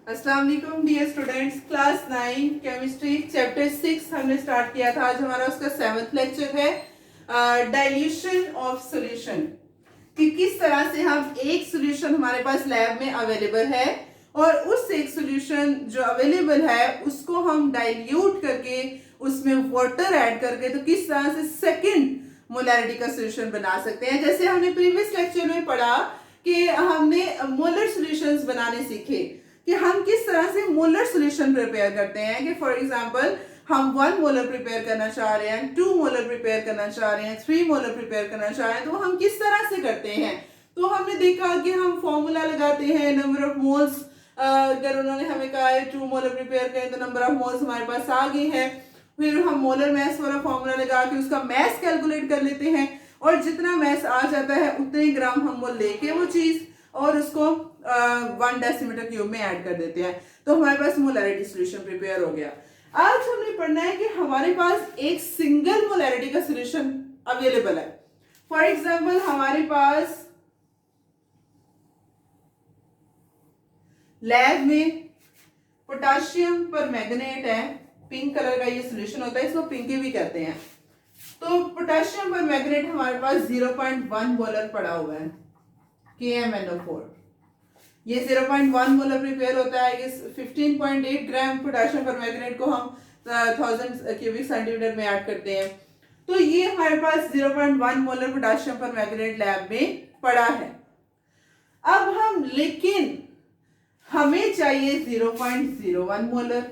अस्सलाम वालेकुम dear students, class 9 chemistry chapter 6 हमने स्टार्ट किया था। आज हमारा उसका 7th लेक्चर है, डाइल्यूशन ऑफ सॉल्यूशन, कि किस तरह से हम एक सॉल्यूशन हमारे पास लैब में अवेलेबल है और उस एक सॉल्यूशन जो अवेलेबल है उसको हम डाइल्यूट करके उसमें वाटर ऐड करके तो किस तरह से सेकंड मोलैरिटी का सॉल्यूशन बना सकते हैं। जैसे हमने प्रीवियस लेक्चर में पढ़ा कि हमने मोलर सॉल्यूशंस बनाने सीखे कि हम किस तरह से मोलर सॉल्यूशन प्रिपेयर करते हैं। कि फॉर एग्जांपल हम 1 मोलर प्रिपेयर करना चाह रहे हैं, 2 मोलर प्रिपेयर करना चाह रहे हैं, 3 मोलर प्रिपेयर करना चाह रहे हैं, तो हम किस तरह से करते हैं। तो हमने देखा कि हम फॉर्मूला लगाते हैं नंबर ऑफ मोल्स। अगर उन्होंने हमें कहा है 2 मोलर प्रिपेयर करें तो नंबर ऑफ मोल्स हमारे पास आ गए हैं। फिर हम मोलर मैस वाला फॉर्मूला लगा के उसका मैस कैलकुलेट कर लेते हैं और जितना मैस आ जाता है उतने ग्राम हम वो लेके वो चीज और उसको 1 डेसीमीटर क्यूब में ऐड कर देते हैं, तो हमारे पास मोलैरिटी सॉल्यूशन प्रिपेयर हो गया। आज हमने पढ़ना है कि हमारे पास एक सिंगल मोलैरिटी का सॉल्यूशन अवेलेबल है। फॉर एग्जांपल हमारे पास लैब में पोटाशियम पर मैग्नेट है, पिंक कलर का ये सॉल्यूशन होता है, इसको पिंकी भी कहते हैं। तो पोटाशियम पर मैग्नेट हमारे पास 0.1 मोलर पड़ा हुआ है, KMnO4। ये 0.1 मोलर प्रिपेयर होता है। इस 15.8 ग्राम पोटेशियम पर मैग्नेट को हम 1000 क्यूबिक सेंटीमीटर में ऐड करते हैं। तो ये हमारे पास 0.1 मोलर पोटेशियम पर मैग्नेट लैब में पड़ा है। अब हम लेकिन हमें चाहिए 0.01 मोलर,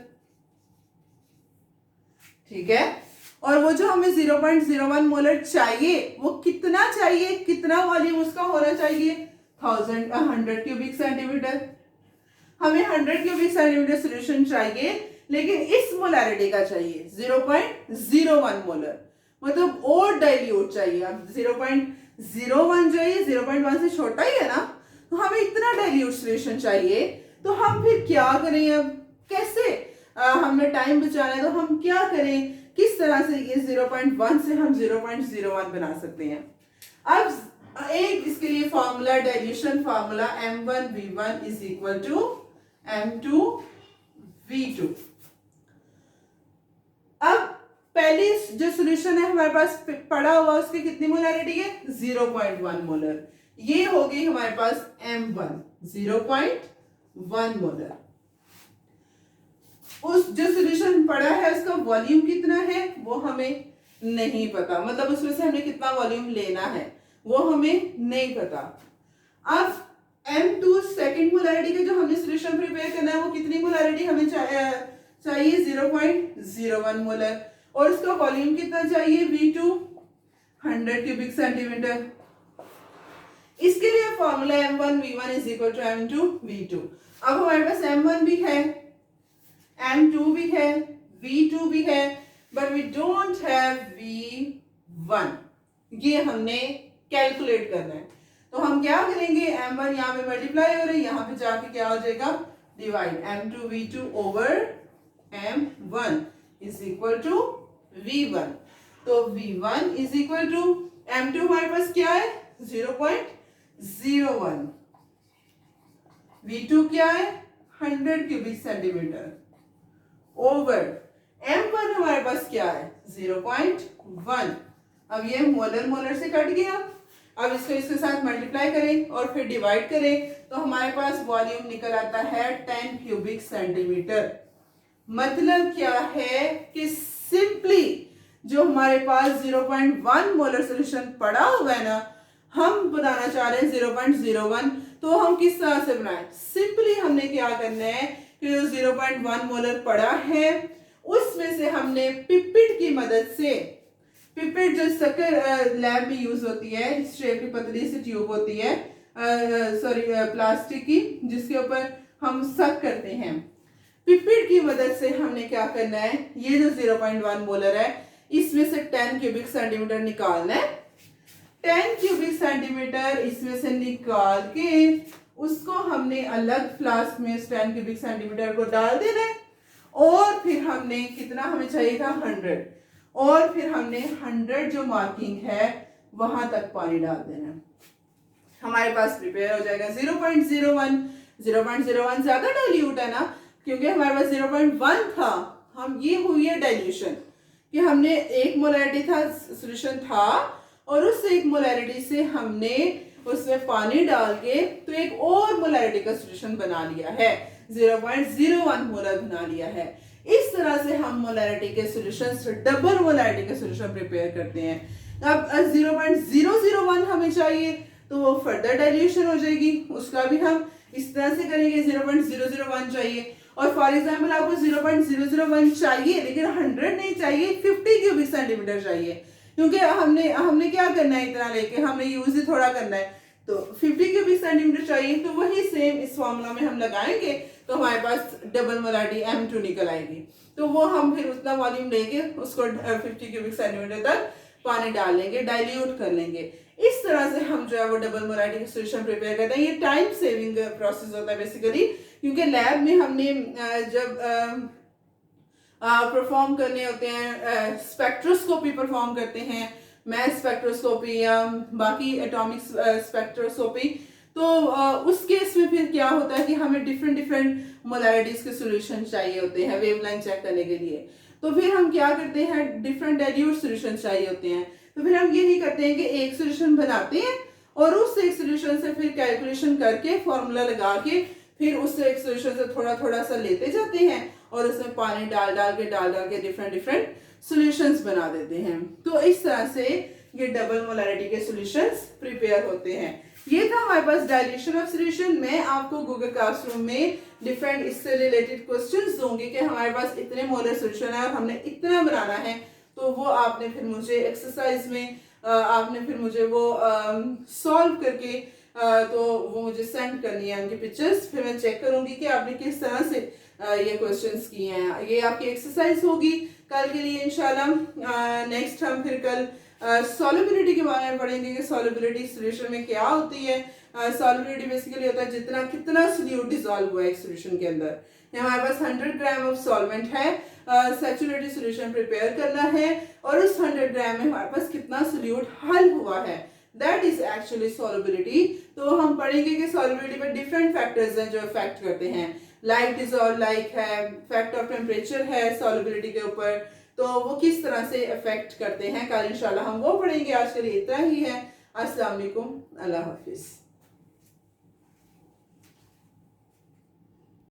ठीक है। और वो जो हमें 0.01 मोलर चाहिए वो कितना चाहिए, कितना वॉल्यूम उसका होना चाहिए, 100 क्यूबिक सेंटीमीटर। हमें 100 क्यूबिक सेंटीमीटर सॉल्यूशन चाहिए, लेकिन इस मोलैरिटी का चाहिए 0.01 मोलर, मतलब और डाइल्यूट चाहिए। अब 0.01 चाहिए, 0.1 से छोटा ही है ना, तो हमें इतना डाइल्यूट सॉल्यूशन चाहिए। तो हम फिर क्या करें, अब कैसे हमने टाइम बचाना है, तो हम क्या करें, किस तरह से ये 0.1 से हम 0.01 बना सकते हैं। अब एक इसके लिए formula, dilution formula M1V1 is equal to M2V2। अब पहली जो सॉल्यूशन है हमारे पास पड़ा हुआ उसकी कितनी मोलैरिटी है, 0.1 मोलर। ये हो गई हमारे पास M1 0.1 मोलर। उस जो सॉल्यूशन पड़ा है उसका वॉल्यूम कितना है वो हमें नहीं पता, मतलब उसमें से हमें कितना वॉल्यूम लेना है वो हमें नहीं पता। अब M2 सेकंड मोलैरिटी का जो हमने सॉल्यूशन प्रिपेयर करना है वो कितनी मोलैरिटी हमें चाहिए 0.01 मोलर, और उसका वॉल्यूम कितना चाहिए V2 100 क्यूबिक सेंटीमीटर। इसके लिए formula M1V1 is equal to M2V2। अब हमारे पास M1 भी है, M2 भी है, V2 भी है, but we don't have V1। ये हमने कैलकुलेट करना है, तो हम क्या करेंगे, M1 यहाँ पे मल्टीप्लाई हो रही है, यहाँ पे जाके क्या हो जाएगा, divide M2V2 over M1 is equal to V1। तो V1 is equal to M2 हमारे पास क्या है 0.01, V2 क्या है 100 क्यूबिक सेंटीमीटर ओवर M1 हमारे पास क्या है 0.1। अब ये मोलर मोलर से कट गया, अब इसको इसके साथ मल्टीप्लाई करें और फिर डिवाइड करें तो हमारे पास वॉल्यूम निकल आता है 10 क्यूबिक सेंटीमीटर। मतलब क्या है कि सिंपली जो हमारे पास 0.1 मोलर सॉल्यूशन पड़ा हुआ है ना, हम बनाना चाह रहे हैं 0.01, तो हम किस तरह से बनाएं, सिंपली हमने क्या करना है कि जो 0.1 मोलर पड़ा है उसमें से हमने पिपेट की मदद से, पिपेट जो शक्कर लैब में यूज होती है, इस शेप की पतली सी ट्यूब होती है, सॉरी प्लास्टिक की, जिसके ऊपर हम सक करते हैं, पिपेट की मदद से हमने क्या करना है, ये जो 0.1 मोलर है इसमें से 10 क्यूबिक सेंटीमीटर निकालना है। 10 क्यूबिक सेंटीमीटर इसमें से निकाल के उसको हमने अलग फ्लास्क में 10 क्यूबिक सेंटीमीटर को डाल देना है, और फिर हमने कितना हमें चाहिए था 100, और फिर हमने 100 जो मार्किंग है वहां तक पानी डाल देना है। हमारे पास प्रिपेयर हो जाएगा 0.01। 0.01 ज्यादा डाइल्यूट है ना, क्योंकि हमारे पास 0.1 था। हम ये हुई है डाइल्यूशन कि हमने एक मोलैरिटी था सोल्यूशन था और उस एक मोलैरिटी से हमने उसमें पानी डाल के तो एक और मोलैरिटी का सोल्यूशन बना लिया है, 0.01 मोलर बना लिया है। इस तरह से हम मोलैरिटी के सॉल्यूशंस, डबल मोलैरिटी के सॉल्यूशन प्रिपेयर करते हैं। अब 0.001 हमें चाहिए तो वो फर्दर डाइल्यूशन हो जाएगी, उसका भी हम इस तरह से करेंगे। 0.001 चाहिए और फॉर एग्जांपल आपको 0.001 चाहिए लेकिन 100 नहीं चाहिए, 50 क्यूबिक सेंटीमीटर चाहिए, क्योंकि हमने क्या करना है, इतना लेके हमने यूज ही थोड़ा करना है, तो 50 क्यूबिक सेंटीमीटर चाहिए। तो वही सेम इस फॉर्मूला में हम लगाएंगे तो हमारे पास डबल मोलैरिटी M2 निकल आएगी। तो वो हम फिर उतना वॉल्यूम लेके उसको 50 क्यूबिक सेंटीमीटर तक पानी डाल लेंगे, डाइल्यूट कर लेंगे। इस तरह से हम जो है वो डबल मोलैरिटी का सॉल्यूशन प्रिपेयर करते हैं। ये टाइम सेविंग प्रोसेस होता है बेसिकली, क्योंकि लैब में हमने जब परफॉर्म करने होते हैं, स्पेक्ट्रोस्कोपी परफॉर्म करते हैं, मैथ स्पेक्ट्रोस्कोपी या बाकी एटॉमिक स्पेक्ट्रोस्कोपी, तो उस केस में फिर क्या होता है कि हमें डिफरेंट मोलैरिटीज के सॉल्यूशन चाहिए होते हैं वेवलेंथ चेक करने के लिए। तो फिर हम क्या करते हैं, डिफरेंट डाइल्यूट सॉल्यूशन चाहिए होते हैं। तो फिर हम यही करते हैं कि एक सॉल्यूशन बनाते हैं और उस एक सॉल्यूशन से फिर कैलकुलेशन करके फॉर्मूला लगा के फिर उस एक सॉल्यूशन से थोड़ा थोड़ा सा लेते जाते हैं और उसमें पानी डाल डाल के डिफरेंट सॉल्यूशंस बना देते हैं। तो इस तरह से ये डबल मोलैरिटी के सॉल्यूशंस प्रिपेयर होते हैं। ये था हमारे पास डाइल्यूशन ऑफ सॉल्यूशन। मैं आपको गूगल क्लासरूम में डिफरेंट इससे रिलेटेड क्वेश्चंस दूंगी कि हमारे पास इतने मोलर सॉल्यूशन है और हमने इतना बनाना है, तो वो आपने फिर मुझे एक्सरसाइज में आपने फिर मुझे वो सॉल्व करके तो वो मुझे सेंड करनी है उनकी पिक्चर्स, फिर मैं चेक करूंगी कि आपने किस तरह से ये क्वेश्चंस किए हैं। ये आपकी एक्सरसाइज होगी कल के लिए इंशाल्लाह। नेक्स्ट हम फिर कल सॉल्युबिलिटी के बारे में पढ़ेंगे कि सॉल्युबिलिटी सॉल्यूशन में क्या होती है। सॉल्युबिलिटी बेसिकली होता है जितना कितना सोल्यूट डिसॉल्व हुआ है एक सॉल्यूशन के अंदर। हमारे पास 100 ग्राम ऑफ सॉल्वेंट है, सैचुरेटेड सॉल्यूशन प्रिपेयर करना है और उस 100 ग्राम में हमारे पास कितना सोल्यूट हल हुआ है, दैट इज एक्चुअली सॉल्युबिलिटी। तो हम पढ़ेंगे कि सॉल्युबिलिटी पर डिफरेंट फैक्टर्स हैं जो इफेक्ट करते हैं। लाइक डिसॉल्व लाइक है, फैक्ट ऑफ टेम्परेचर है सॉल्युबिलिटी के ऊपर, तो वो किस तरह से इफेक्ट करते हैं कल इंशाल्लाह हम वो पढ़ेंगे। आज के लिए इतना ही है। अस्सलाम वालेकुम, अल्लाह हाफिज।